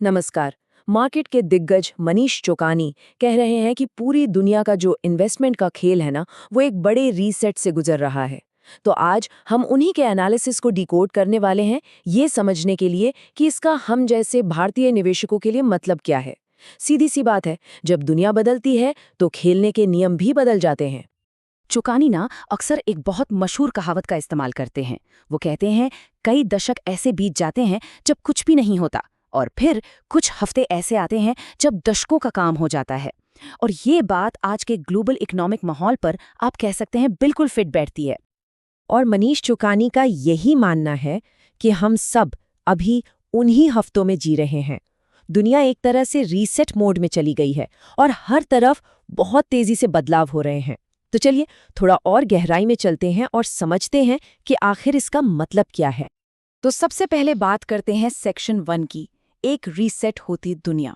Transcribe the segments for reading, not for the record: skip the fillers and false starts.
नमस्कार। मार्केट के दिग्गज मनीष चोकानी कह रहे हैं कि पूरी दुनिया का जो इन्वेस्टमेंट का खेल है ना, वो एक बड़े रीसेट से गुजर रहा है। तो आज हम उन्हीं के एनालिसिस को डिकोड करने वाले हैं, ये समझने के लिए कि इसका हम जैसे भारतीय निवेशकों के लिए मतलब क्या है। सीधी सी बात है, जब दुनिया बदलती है तो खेलने के नियम भी बदल जाते हैं। चुकानी ना अक्सर एक बहुत मशहूर कहावत का इस्तेमाल करते हैं। वो कहते हैं, कई दशक ऐसे बीत जाते हैं जब कुछ भी नहीं होता, और फिर कुछ हफ्ते ऐसे आते हैं जब दशकों का काम हो जाता है। और ये बात आज के ग्लोबल इकोनॉमिक माहौल पर आप कह सकते हैं बिल्कुल फिट बैठती है। और मनीष चुकानी का यही मानना है कि हम सब अभी उन्हीं हफ्तों में जी रहे हैं। दुनिया एक तरह से रीसेट मोड में चली गई है और हर तरफ बहुत तेजी से बदलाव हो रहे हैं। तो चलिए थोड़ा और गहराई में चलते हैं और समझते हैं कि आखिर इसका मतलब क्या है। तो सबसे पहले बात करते हैं सेक्शन 1 की, एक रीसेट होती दुनिया।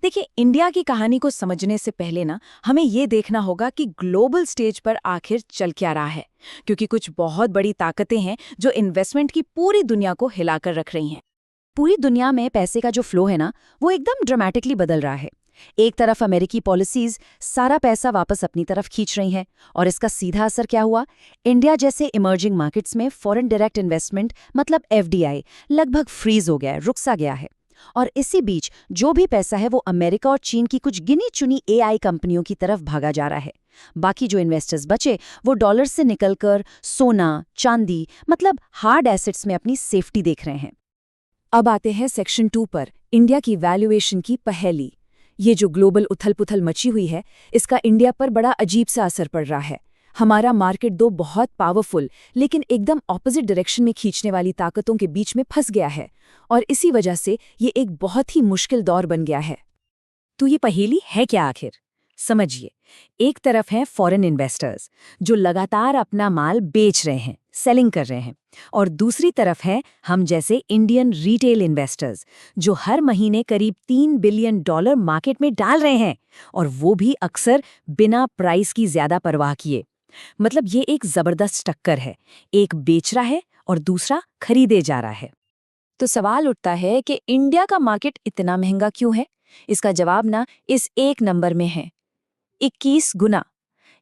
देखिए, इंडिया की कहानी को समझने से पहले ना हमें ये देखना होगा कि ग्लोबल स्टेज पर आखिर चल क्या रहा है, क्योंकि कुछ बहुत बड़ी ताकतें हैं जो इन्वेस्टमेंट की पूरी दुनिया को हिलाकर रख रही हैं। पूरी दुनिया में पैसे का जो फ्लो है ना, वो एकदम ड्रामेटिकली बदल रहा है। एक तरफ अमेरिकी पॉलिसीज सारा पैसा वापस अपनी तरफ खींच रही हैं, और इसका सीधा असर क्या हुआ? इंडिया जैसे इमर्जिंग मार्केट्स में फॉरेन डायरेक्ट इन्वेस्टमेंट मतलब एफडीआई लगभग फ्रीज हो गया है, रुक सा गया है। और इसी बीच जो भी पैसा है वो अमेरिका और चीन की कुछ गिनी चुनी एआई कंपनियों की तरफ भागा जा रहा है। बाकी जो इन्वेस्टर्स बचे वो डॉलर से निकलकर सोना, चांदी मतलब हार्ड एसेट्स में अपनी सेफ्टी देख रहे हैं। अब आते हैं सेक्शन 2 पर, इंडिया की वैल्यूएशन की पहेली। ये जो ग्लोबल उथल-पुथल मची हुई है, इसका इंडिया पर बड़ा अजीब सा असर पड़ रहा है। हमारा मार्केट दो बहुत पावरफुल लेकिन एकदम ऑपोजिट डायरेक्शन में खींचने वाली ताकतों के बीच में फंस गया है, और इसी वजह से ये एक बहुत ही मुश्किल दौर बन गया है। तो ये पहेली है क्या आखिर? समझिए, एक तरफ हैं फॉरेन इन्वेस्टर्स जो लगातार अपना माल बेच रहे हैं, सेलिंग कर रहे हैं, और दूसरी तरफ है हम जैसे इंडियन रिटेल इन्वेस्टर्स जो हर महीने करीब $3 बिलियन मार्केट में डाल रहे हैं, और वो भी अक्सर बिना प्राइस की ज्यादा परवाह किए। मतलब ये एक जबरदस्त टक्कर है, एक बेच रहा है और दूसरा खरीदे जा रहा है। तो सवाल उठता है कि इंडिया का मार्केट इतना महंगा क्यों है? इसका जवाब ना इस एक नंबर में है, 21 गुना।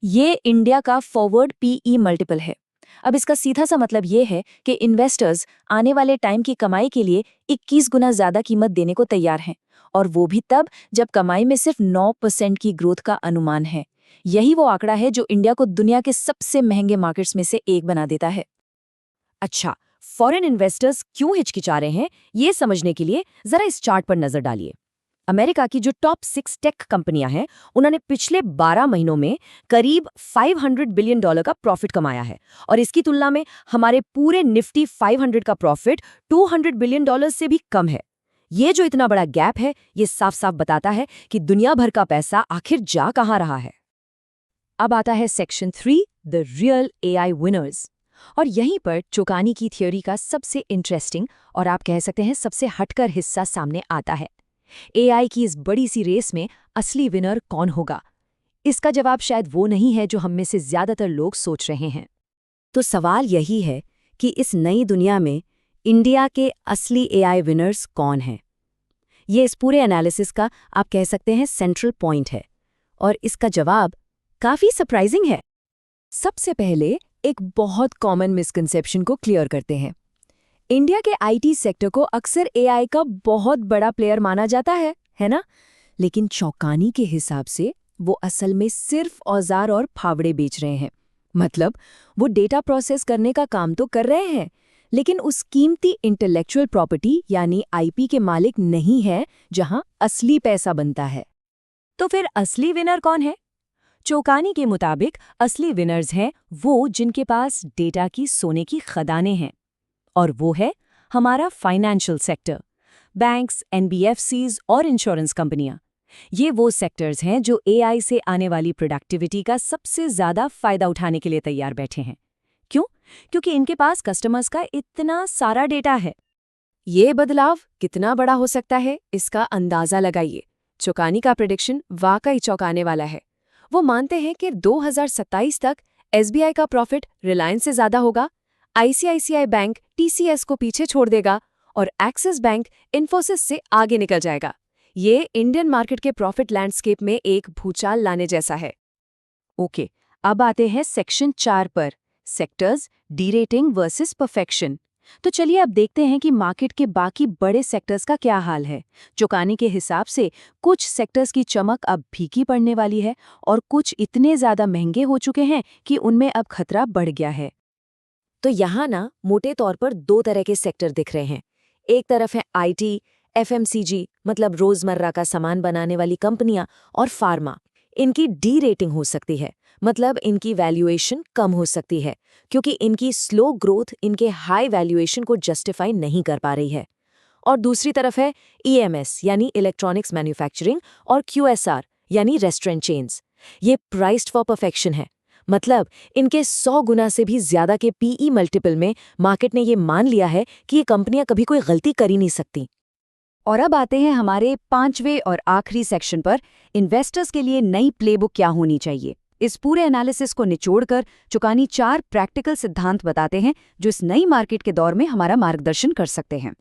ये इंडिया का फॉरवर्ड पीई मल्टीपल है। अब इसका सीधा सा मतलब ये है कि इन्वेस्टर्स आने वाले टाइम की कमाई के लिए 21 गुना ज्यादा कीमत देने को तैयार हैं, और वो भी तब जब कमाई में सिर्फ 9% की ग्रोथ का अनुमान है। यही वो आंकड़ा है जो इंडिया को दुनिया के सबसे महंगे मार्केट्स में से एक बना देता है। अच्छा, फॉरेन इन्वेस्टर्स क्यों हिचकिचा रहे हैं, ये समझने के लिए जरा इस चार्ट पर नजर डालिए। अमेरिका की जो टॉप 6 टेक कंपनियां हैं, उन्होंने पिछले 12 महीनों में करीब $500 बिलियन का प्रॉफिट कमाया है, और इसकी तुलना में हमारे पूरे निफ्टी 500 का प्रॉफिट $200 बिलियन से भी कम है। ये जो इतना बड़ा गैप है, ये साफ साफ बताता है कि दुनिया भर का पैसा आखिर जा कहाँ रहा है। अब आता है section 3, the real AI winners. और यहीं पर चोकानी की थ्योरी का सबसे इंटरेस्टिंग और आप कह सकते हैं सबसे हटकर हिस्सा सामने आता है। एआई की इस बड़ी सी रेस में असली विनर कौन होगा? इसका जवाब शायद वो नहीं है जो हम में से ज्यादातर लोग सोच रहे हैं। तो सवाल यही है कि इस नई दुनिया में इंडिया के असली एआई विनर्स कौन हैं? ये इस पूरे एनालिसिस का आप कह सकते हैं सेंट्रल पॉइंट है, और इसका जवाब काफी सरप्राइजिंग है। सबसे पहले एक बहुत कॉमन मिसकंसेप्शन को क्लियर करते हैं। इंडिया के आईटी सेक्टर को अक्सर एआई का बहुत बड़ा प्लेयर माना जाता है ना? लेकिन चौकानी के हिसाब से वो असल में सिर्फ औजार और फावड़े बेच रहे हैं। मतलब वो डेटा प्रोसेस करने का काम तो कर रहे हैं, लेकिन उस कीमती इंटेलेक्चुअल प्रॉपर्टी यानी आईपी के मालिक नहीं है जहां असली पैसा बनता है। तो फिर असली विनर कौन है? चौकानी के मुताबिक असली विनर्स हैं वो जिनके पास डेटा की सोने की खदानें हैं, और वो है हमारा फाइनेंशियल सेक्टर, बैंक्स, एनबीएफसीज और इंश्योरेंस कंपनियां। ये वो सेक्टर्स हैं जो एआई से आने वाली प्रोडक्टिविटी का सबसे ज्यादा फायदा उठाने के लिए तैयार बैठे हैं। क्यों? क्योंकि इनके पास कस्टमर्स का इतना सारा डेटा है। ये बदलाव कितना बड़ा हो सकता है, इसका अंदाजा लगाइए। चौकानी का प्रेडिक्शन वाकई चौंकाने वाला है। वो मानते हैं कि 2027 तक एसबीआई का प्रॉफिट रिलायंस से ज्यादा होगा, आईसीआईसीआई बैंक टीसीएस को पीछे छोड़ देगा, और एक्सिस बैंक इन्फोसिस से आगे निकल जाएगा। ये इंडियन मार्केट के प्रॉफिट लैंडस्केप में एक भूचाल लाने जैसा है। ओके, अब आते हैं सेक्शन 4 पर, सेक्टर्स, डीरेटिंग वर्सेस परफेक्शन। तो चलिए अब देखते हैं कि मार्केट के बाकी बड़े सेक्टर्स का क्या हाल है। चौकानी के हिसाब से कुछ सेक्टर्स की चमक अब फीकी पड़ने वाली है और कुछ इतने ज्यादा महंगे हो चुके हैं कि उनमें अब खतरा बढ़ गया है। तो यहाँ ना मोटे तौर पर दो तरह के सेक्टर दिख रहे हैं। एक तरफ है आईटी, एफएमसीजी मतलब रोजमर्रा का सामान बनाने वाली कंपनियां, और फार्मा। इनकी डी रेटिंग हो सकती है, मतलब इनकी वैल्यूएशन कम हो सकती है क्योंकि इनकी स्लो ग्रोथ इनके हाई वैल्यूएशन को जस्टिफाई नहीं कर पा रही है। और दूसरी तरफ है ईएमएस यानी इलेक्ट्रॉनिक्स मैन्युफैक्चरिंग और क्यूएसआर यानी रेस्टोरेंट चेन्स। ये प्राइस्ड फॉर परफेक्शन है, मतलब इनके 100 गुना से भी ज्यादा के पीई मल्टीपल में मार्केट ने ये मान लिया है कि ये कंपनियां कभी कोई गलती कर ही नहीं सकती। और अब आते हैं हमारे 5वें और आखिरी सेक्शन पर, इन्वेस्टर्स के लिए नई प्लेबुक क्या होनी चाहिए। इस पूरे एनालिसिस को निचोड़कर चुकानी 4 प्रैक्टिकल सिद्धांत बताते हैं जो इस नई मार्केट के दौर में हमारा मार्गदर्शन कर सकते हैं।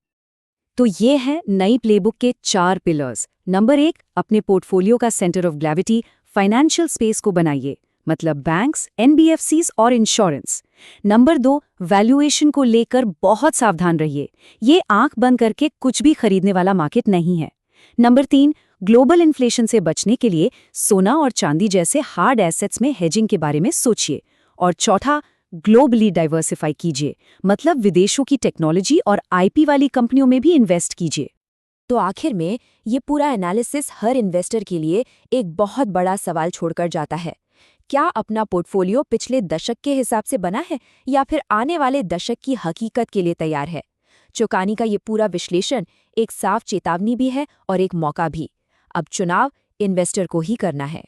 तो ये हैं नई प्लेबुक के 4 पिलर्स। नंबर 1, अपने पोर्टफोलियो का centre of gravity financial space को बनाइए, मतलब बैंक्स, एनबीएफसीज और इंश्योरेंस। नंबर 2, वैल्यूएशन को लेकर बहुत सावधान रहिए, ये आंख बंद करके कुछ भी खरीदने वाला मार्केट नहीं है। नंबर 3, ग्लोबल इन्फ्लेशन से बचने के लिए सोना और चांदी जैसे हार्ड एसेट्स में हेजिंग के बारे में सोचिए। और चौथा, ग्लोबली डाइवर्सिफाई कीजिए, मतलब विदेशों की टेक्नोलॉजी और आईपी वाली कंपनियों में भी इन्वेस्ट कीजिए। तो आखिर में ये पूरा एनालिसिस हर इन्वेस्टर के लिए एक बहुत बड़ा सवाल छोड़कर जाता है। क्या अपना पोर्टफोलियो पिछले दशक के हिसाब से बना है या फिर आने वाले दशक की हकीकत के लिए तैयार है? चौकानी का ये पूरा विश्लेषण एक साफ चेतावनी भी है और एक मौका भी। अब चुनाव इन्वेस्टर को ही करना है।